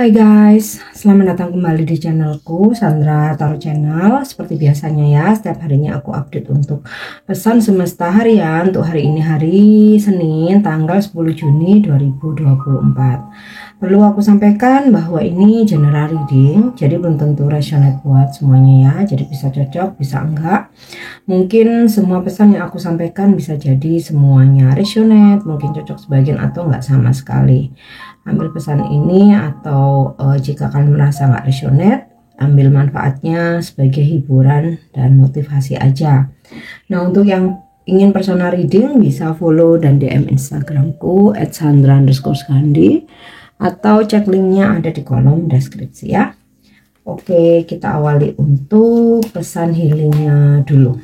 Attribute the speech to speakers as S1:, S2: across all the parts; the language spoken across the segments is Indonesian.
S1: Hai guys, selamat datang kembali di channelku Sandra Tarot Channel. Seperti biasanya ya, setiap harinya aku update untuk pesan semesta harian untuk hari ini, hari Senin tanggal 10 Juni 2024. Perlu aku sampaikan bahwa ini general reading, jadi belum tentu resonate buat semuanya ya. Jadi bisa cocok, bisa enggak. Mungkin semua pesan yang aku sampaikan bisa jadi semuanya resonate, mungkin cocok sebagian atau enggak sama sekali. Ambil pesan ini atau jika kalian merasa nggak resonate, ambil manfaatnya sebagai hiburan dan motivasi aja. Nah, untuk yang ingin personal reading bisa follow dan DM Instagramku @sandra_skandi atau cek linknya ada di kolom deskripsi ya. Oke, kita awali untuk pesan healingnya dulu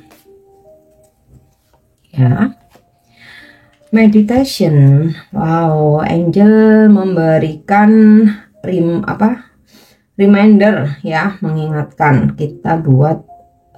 S1: ya. Meditation. Wow, angel memberikan reminder ya, mengingatkan kita buat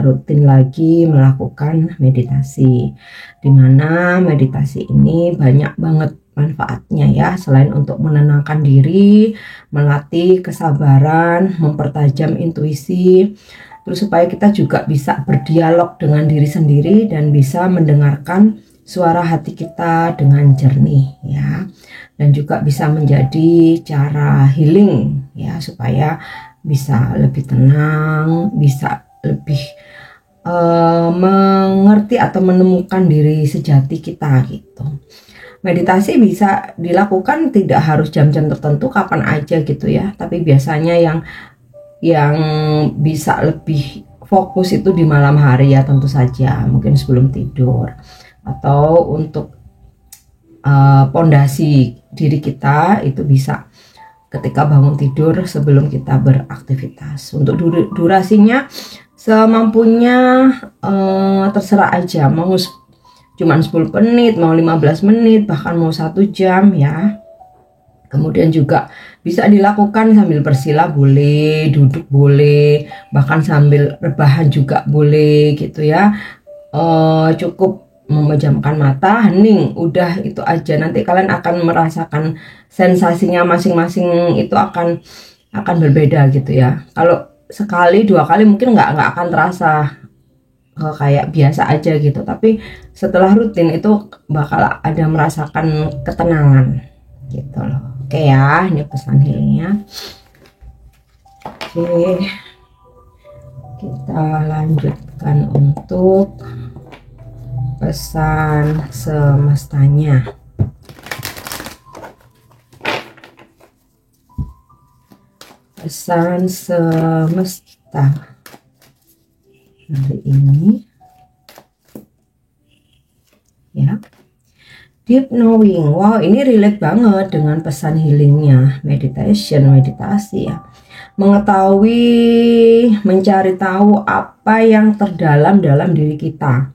S1: rutin lagi melakukan meditasi, dimana meditasi ini banyak banget manfaatnya ya. Selain untuk menenangkan diri, melatih kesabaran, mempertajam intuisi, terus supaya kita juga bisa berdialog dengan diri sendiri dan bisa mendengarkan suara hati kita dengan jernih ya, dan juga bisa menjadi cara healing ya, supaya bisa lebih tenang, bisa lebih mengerti atau menemukan diri sejati kita gitu. Meditasi bisa dilakukan tidak harus jam-jam tertentu, kapan aja gitu ya, tapi biasanya yang bisa lebih fokus itu di malam hari ya, tentu saja mungkin sebelum tidur, atau untuk pondasi diri kita itu bisa ketika bangun tidur sebelum kita beraktivitas. Untuk durasinya semampunya, terserah aja, mau cuma 10 menit, mau 15 menit, bahkan mau 1 jam ya. Kemudian juga bisa dilakukan sambil bersila boleh, duduk boleh, bahkan sambil rebahan juga boleh gitu ya. Cukup memejamkan mata, hening, udah itu aja. Nanti kalian akan merasakan sensasinya masing-masing itu akan berbeda gitu ya. Kalau sekali 2 kali mungkin nggak akan terasa kayak biasa aja gitu, tapi setelah rutin itu bakal ada merasakan ketenangan gitu loh. Oke ya, ini pesan healingnya. Oke, kita lanjutkan untuk pesan semestanya. Pesan semesta hari ini ya. Deep knowing. Wow, ini relate banget dengan pesan healingnya. Meditasi ya. Mengetahui, mencari tahu apa yang terdalam dalam diri kita.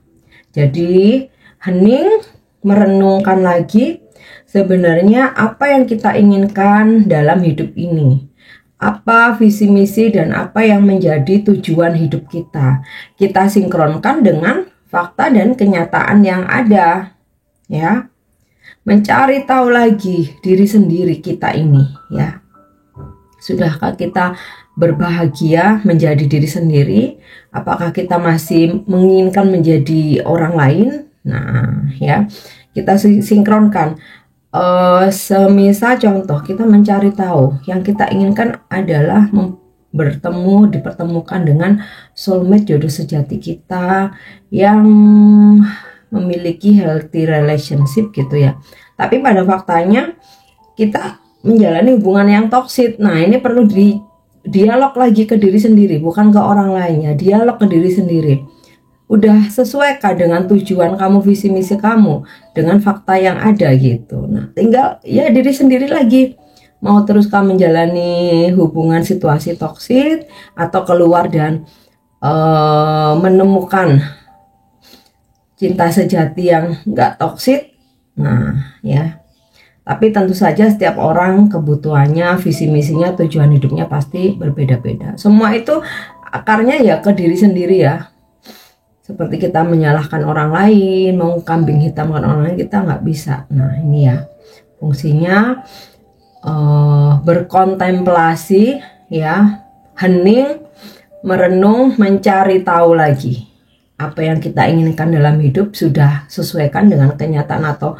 S1: Jadi hening, merenungkan lagi sebenarnya apa yang kita inginkan dalam hidup ini, apa visi misi dan apa yang menjadi tujuan hidup kita. Kita sinkronkan dengan fakta dan kenyataan yang ada ya. Mencari tahu lagi diri sendiri kita ini ya. Sudahkah kita berbahagia menjadi diri sendiri? Apakah kita masih menginginkan menjadi orang lain? Nah ya, kita sinkronkan. Semisal contoh, kita mencari tahu yang kita inginkan adalah dipertemukan dengan soulmate, jodoh sejati kita yang memiliki healthy relationship gitu ya. Tapi pada faktanya kita menjalani hubungan yang toksik. Nah, ini perlu dialog lagi ke diri sendiri, bukan ke orang lainnya. Dialog ke diri sendiri. Udah sesuaikah dengan tujuan kamu, visi misi kamu, dengan fakta yang ada gitu. Nah, tinggal ya diri sendiri lagi. Mau terus kamu menjalani hubungan situasi toksik atau keluar dan menemukan cinta sejati yang nggak toksik. Nah ya, tapi tentu saja setiap orang kebutuhannya, visi misinya, tujuan hidupnya pasti berbeda-beda. Semua itu akarnya ya ke diri sendiri ya. Seperti kita menyalahkan orang lain, mau kambing hitamkan orang lain, kita nggak bisa. Nah ini ya fungsinya berkontemplasi ya, hening, merenung, mencari tahu lagi apa yang kita inginkan dalam hidup sudah sesuaikan dengan kenyataan atau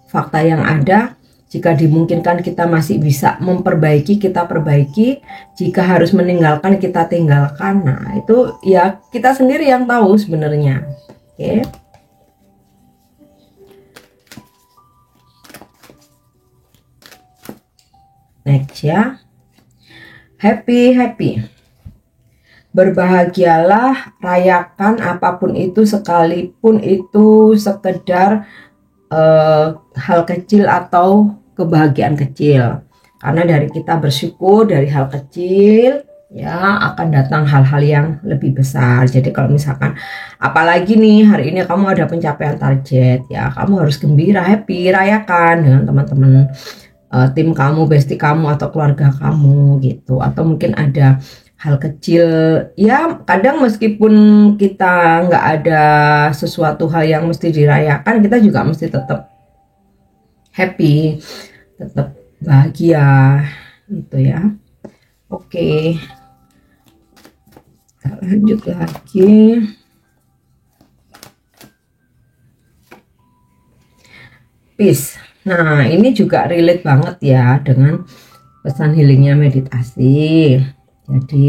S1: fakta yang ada. Jika dimungkinkan kita masih bisa memperbaiki, kita perbaiki. Jika harus meninggalkan, kita tinggalkan. Nah, itu ya kita sendiri yang tahu sebenarnya. Oke. Next ya. Happy. Berbahagialah, rayakan apapun itu, sekalipun itu sekedar hal kecil atau kebahagiaan kecil. Karena dari kita bersyukur dari hal kecil ya akan datang hal-hal yang lebih besar. Jadi kalau misalkan apalagi nih hari ini kamu ada pencapaian target ya, kamu harus gembira, happy, rayakan dengan teman-teman tim kamu, bestie kamu atau keluarga kamu gitu. Atau mungkin ada hal kecil ya, kadang meskipun kita nggak ada sesuatu hal yang mesti dirayakan, kita juga mesti tetap happy, tetap bahagia gitu ya. Oke, kita lanjut lagi. Peace. Nah, ini juga relate banget ya dengan pesan healingnya meditasi. Jadi,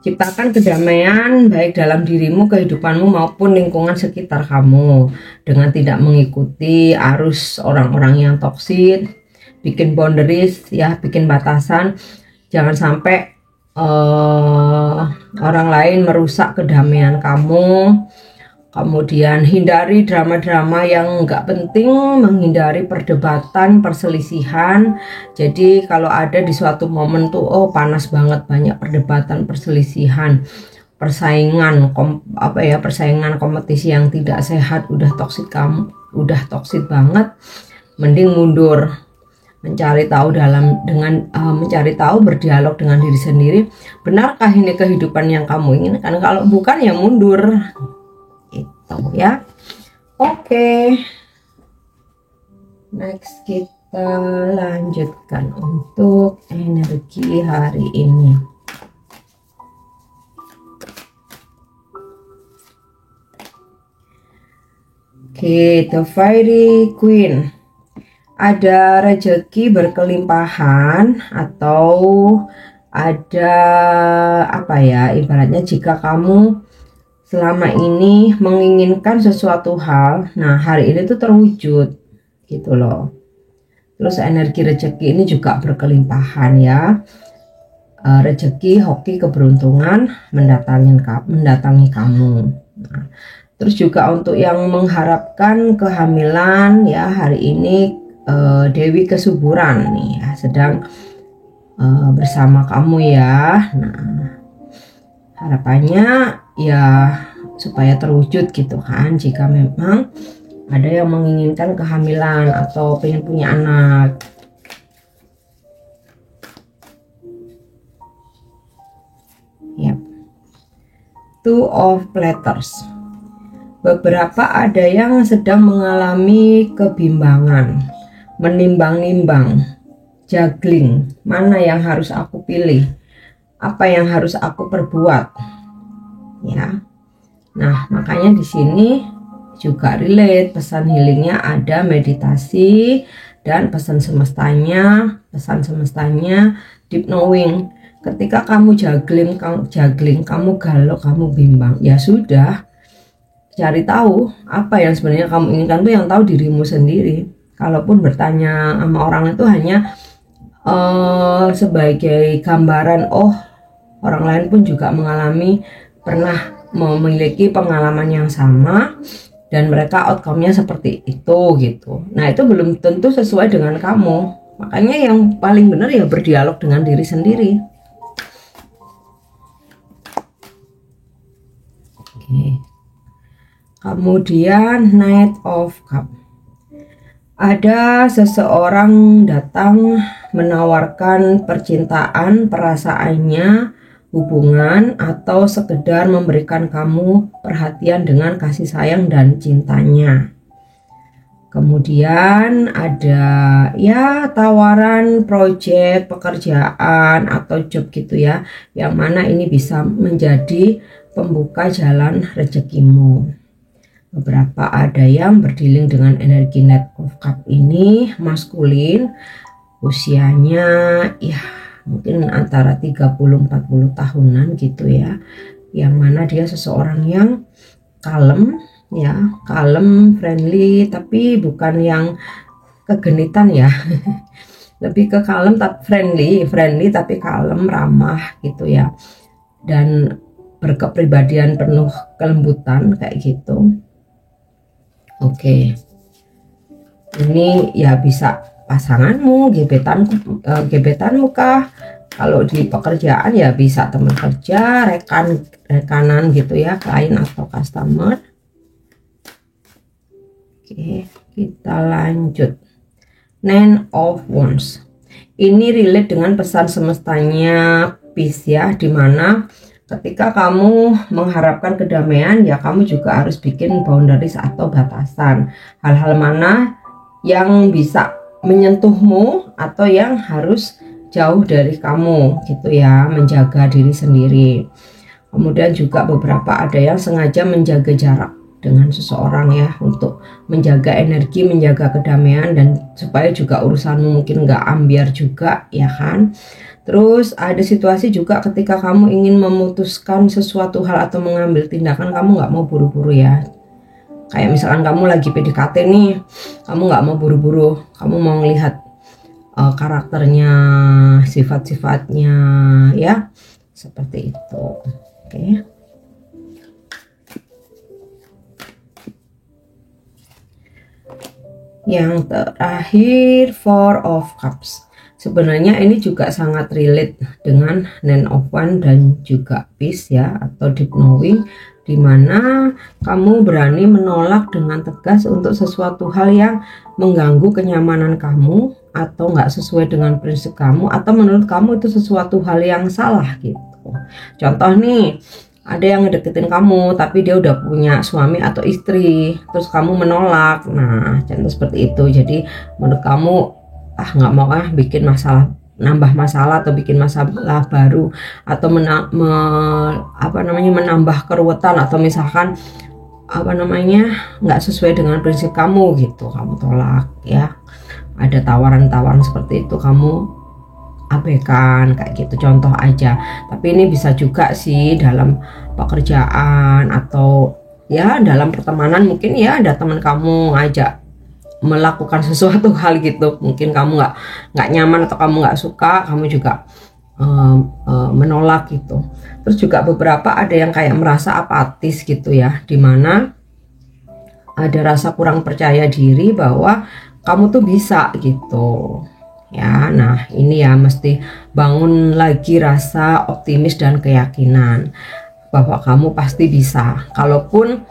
S1: ciptakan kedamaian baik dalam dirimu, kehidupanmu maupun lingkungan sekitar kamu dengan tidak mengikuti arus orang-orang yang toksik. Bikin boundaries ya, bikin batasan. Jangan sampai orang lain merusak kedamaian kamu. Kemudian hindari drama-drama yang nggak penting, menghindari perdebatan, perselisihan. Jadi kalau ada di suatu momen tuh, oh panas banget, banyak perdebatan, perselisihan, persaingan, persaingan kompetisi yang tidak sehat, udah toksik banget, mending mundur. Mencari tahu mencari tahu, berdialog dengan diri sendiri. Benarkah ini kehidupan yang kamu inginkan? Kalau bukan ya mundur. Itu ya. Oke. Next kita lanjutkan untuk energi hari ini. Oke, the Fairy Queen. Ada rezeki berkelimpahan atau ada ibaratnya jika kamu selama ini menginginkan sesuatu hal, nah hari ini tuh terwujud gitu loh. Terus energi rezeki ini juga berkelimpahan ya. Rezeki, hoki, keberuntungan mendatangi kamu. Nah, terus juga untuk yang mengharapkan kehamilan ya, hari ini Dewi Kesuburan nih ya, sedang bersama kamu ya. Nah, harapannya ya supaya terwujud gitu kan, jika memang ada yang menginginkan kehamilan atau pengen punya anak. Yep. Two of Platters. Beberapa ada yang sedang mengalami kebimbangan, menimbang-nimbang, juggling, mana yang harus aku pilih, apa yang harus aku perbuat, ya. Nah, makanya di sini juga relate pesan healingnya, ada meditasi dan pesan semestanya deep knowing. Ketika kamu juggling, kamu galau, kamu bimbang, ya sudah, cari tahu apa yang sebenarnya kamu inginkan, tuh yang tahu dirimu sendiri. Kalaupun bertanya sama orang itu hanya sebagai gambaran, oh orang lain pun juga pernah memiliki pengalaman yang sama dan mereka outcome-nya seperti itu gitu. Nah, itu belum tentu sesuai dengan kamu. Makanya yang paling benar ya berdialog dengan diri sendiri. Oke. Kemudian Knight of Cup. Ada seseorang datang menawarkan percintaan, perasaannya, hubungan, atau sekedar memberikan kamu perhatian dengan kasih sayang dan cintanya. Kemudian ada ya tawaran proyek pekerjaan atau job gitu ya, yang mana ini bisa menjadi pembuka jalan rezekimu. Beberapa ada yang berdealing dengan energi Knight of Cup ini maskulin, usianya ya mungkin antara 30-40 tahunan gitu ya, yang mana dia seseorang yang kalem ya, kalem, friendly, tapi bukan yang kegenitan ya. Lebih ke kalem tapi friendly tapi kalem, ramah gitu ya, dan berkepribadian penuh kelembutan kayak gitu. Oke, ini ya bisa pasanganmu, gebetanmu kah? Kalau di pekerjaan ya bisa teman kerja, rekanan gitu ya, klien atau customer. Oke, kita lanjut. Nine of Wands. Ini relate dengan pesan semestanya peace ya, dimana ketika kamu mengharapkan kedamaian ya kamu juga harus bikin boundaries atau batasan. Hal-hal mana yang bisa menyentuhmu atau yang harus jauh dari kamu gitu ya, menjaga diri sendiri. Kemudian juga beberapa ada yang sengaja menjaga jarak dengan seseorang ya, untuk menjaga energi, menjaga kedamaian, dan supaya juga urusanmu mungkin nggak ambiar juga ya kan. Terus ada situasi juga ketika kamu ingin memutuskan sesuatu hal atau mengambil tindakan, kamu nggak mau buru-buru ya. Kayak misalkan kamu lagi PDKT nih, kamu nggak mau buru-buru, kamu mau melihat karakternya, sifat-sifatnya ya, seperti itu. Oke. Yang terakhir, Four of Cups. Sebenarnya ini juga sangat relate dengan Nine of Wands dan juga Peace ya, atau Deep Knowing, dimana kamu berani menolak dengan tegas untuk sesuatu hal yang mengganggu kenyamanan kamu atau nggak sesuai dengan prinsip kamu, atau menurut kamu itu sesuatu hal yang salah gitu. Contoh nih, ada yang ngedeketin kamu tapi dia udah punya suami atau istri, terus kamu menolak. Nah, contoh seperti itu. Jadi menurut kamu nggak mau bikin masalah, nambah masalah atau bikin masalah baru, atau menambah keruwetan, atau misalkan nggak sesuai dengan prinsip kamu gitu, kamu tolak ya. Ada tawaran-tawaran seperti itu, kamu abaikan kayak gitu, contoh aja. Tapi ini bisa juga sih dalam pekerjaan atau ya dalam pertemanan, mungkin ya ada teman kamu ngajak melakukan sesuatu hal gitu, mungkin kamu nggak nyaman atau kamu nggak suka, kamu juga menolak gitu. Terus juga beberapa ada yang kayak merasa apatis gitu ya, dimana ada rasa kurang percaya diri bahwa kamu tuh bisa gitu ya. Nah ini ya mesti bangun lagi rasa optimis dan keyakinan bahwa kamu pasti bisa. Kalaupun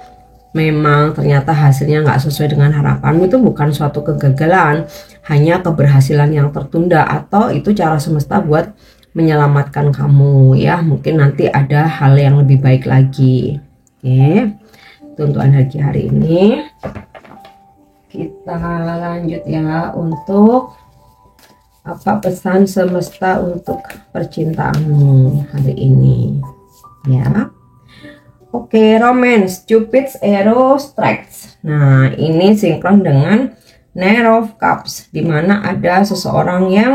S1: memang ternyata hasilnya nggak sesuai dengan harapanmu, itu bukan suatu kegagalan, hanya keberhasilan yang tertunda, atau itu cara semesta buat menyelamatkan kamu ya. Mungkin nanti ada hal yang lebih baik lagi. Oke, itu untuk energi hari ini. Kita lanjut ya, untuk apa pesan semesta untuk percintaanmu hari ini ya. Oke, romance, Cupid's arrow strikes. Nah ini sinkron dengan Knight of Cups, dimana ada seseorang yang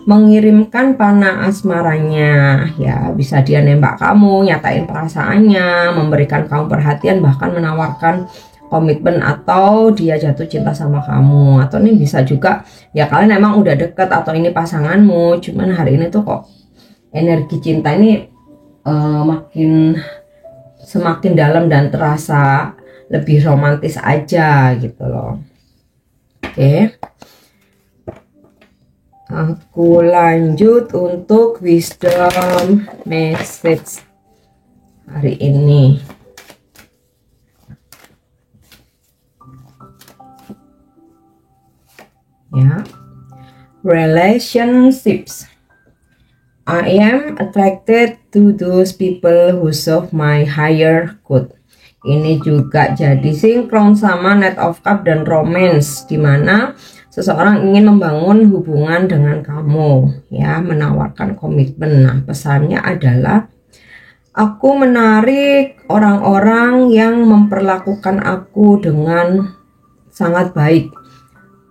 S1: mengirimkan panah asmaranya ya. Bisa dia nembak kamu, nyatain perasaannya, memberikan kamu perhatian, bahkan menawarkan komitmen, atau dia jatuh cinta sama kamu. Atau ini bisa juga ya kalian emang udah deket atau ini pasanganmu, cuman hari ini tuh kok energi cinta ini semakin dalam dan terasa lebih romantis aja gitu loh. Oke, aku lanjut untuk wisdom message hari ini ya. Relationships. I am attracted to those people who serve my higher good. Ini juga jadi sinkron sama Knight of Cups dan Romance, dimana seseorang ingin membangun hubungan dengan kamu, ya, menawarkan komitmen. Nah, pesannya adalah aku menarik orang-orang yang memperlakukan aku dengan sangat baik,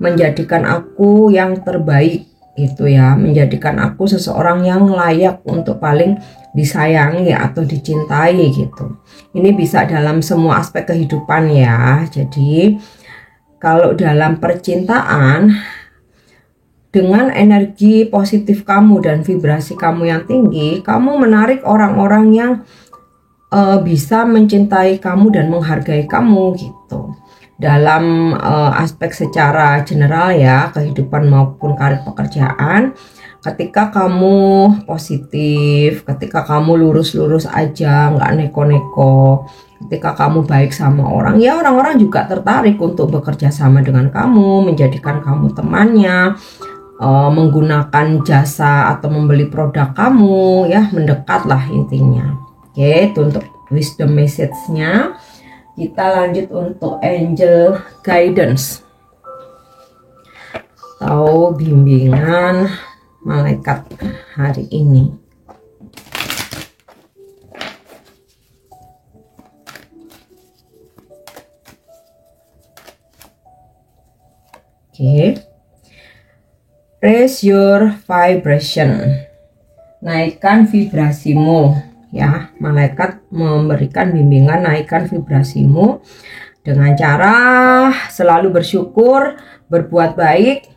S1: menjadikan aku yang terbaik, itu ya, menjadikan aku seseorang yang layak untuk paling disayangi atau dicintai gitu. Ini bisa dalam semua aspek kehidupan ya. Jadi kalau dalam percintaan, dengan energi positif kamu dan vibrasi kamu yang tinggi, kamu menarik orang-orang yang bisa mencintai kamu dan menghargai kamu gitu. Dalam aspek secara general ya, kehidupan maupun karir pekerjaan, ketika kamu positif, ketika kamu lurus-lurus aja, nggak neko-neko, ketika kamu baik sama orang, ya orang-orang juga tertarik untuk bekerja sama dengan kamu, menjadikan kamu temannya, menggunakan jasa atau membeli produk kamu, ya, mendekatlah intinya. Oke, itu untuk wisdom message-nya. Kita lanjut untuk angel guidance atau bimbingan malaikat hari ini. Oke. Raise your vibration. Naikkan vibrasimu, ya. Malaikat memberikan bimbingan naikkan vibrasimu dengan cara selalu bersyukur, berbuat baik,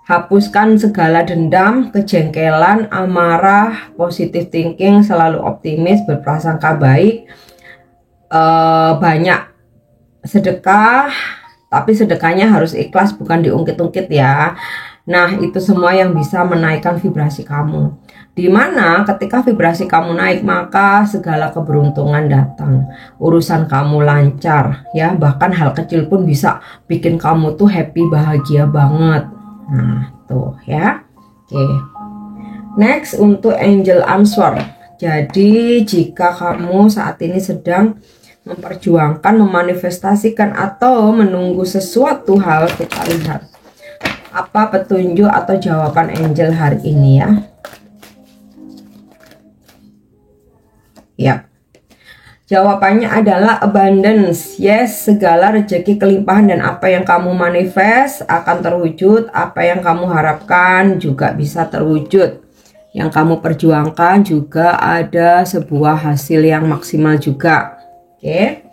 S1: hapuskan segala dendam, kejengkelan, amarah, positive thinking, selalu optimis, berprasangka baik, banyak sedekah, tapi sedekahnya harus ikhlas, bukan diungkit-ungkit ya. Nah, itu semua yang bisa menaikkan vibrasi kamu. Dimana ketika vibrasi kamu naik, maka segala keberuntungan datang, urusan kamu lancar, ya, bahkan hal kecil pun bisa bikin kamu tuh happy, bahagia banget. Nah, tuh ya. Oke. Next untuk angel answer. Jadi jika kamu saat ini sedang memperjuangkan, memanifestasikan atau menunggu sesuatu hal, kita lihat apa petunjuk atau jawaban angel hari ini ya. Ya. Jawabannya adalah abundance. Yes, segala rezeki, kelimpahan dan apa yang kamu manifest akan terwujud. Apa yang kamu harapkan juga bisa terwujud. Yang kamu perjuangkan juga ada sebuah hasil yang maksimal juga. Oke.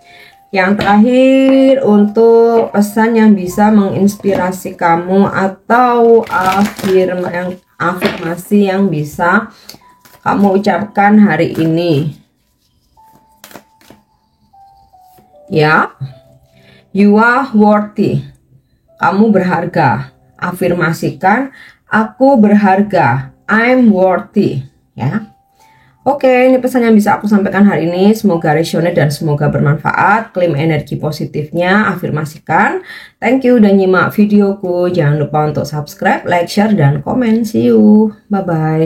S1: Yang terakhir untuk pesan yang bisa menginspirasi kamu atau afirmasi yang bisa kamu ucapkan hari ini. Ya, you are worthy. Kamu berharga. Afirmasikan, aku berharga. I'm worthy. Ya. Oke, ini pesan yang bisa aku sampaikan hari ini. Semoga resonate dan semoga bermanfaat. Klaim energi positifnya, afirmasikan. Thank you udah nyimak videoku. Jangan lupa untuk subscribe, like, share, dan komen. See you. Bye-bye.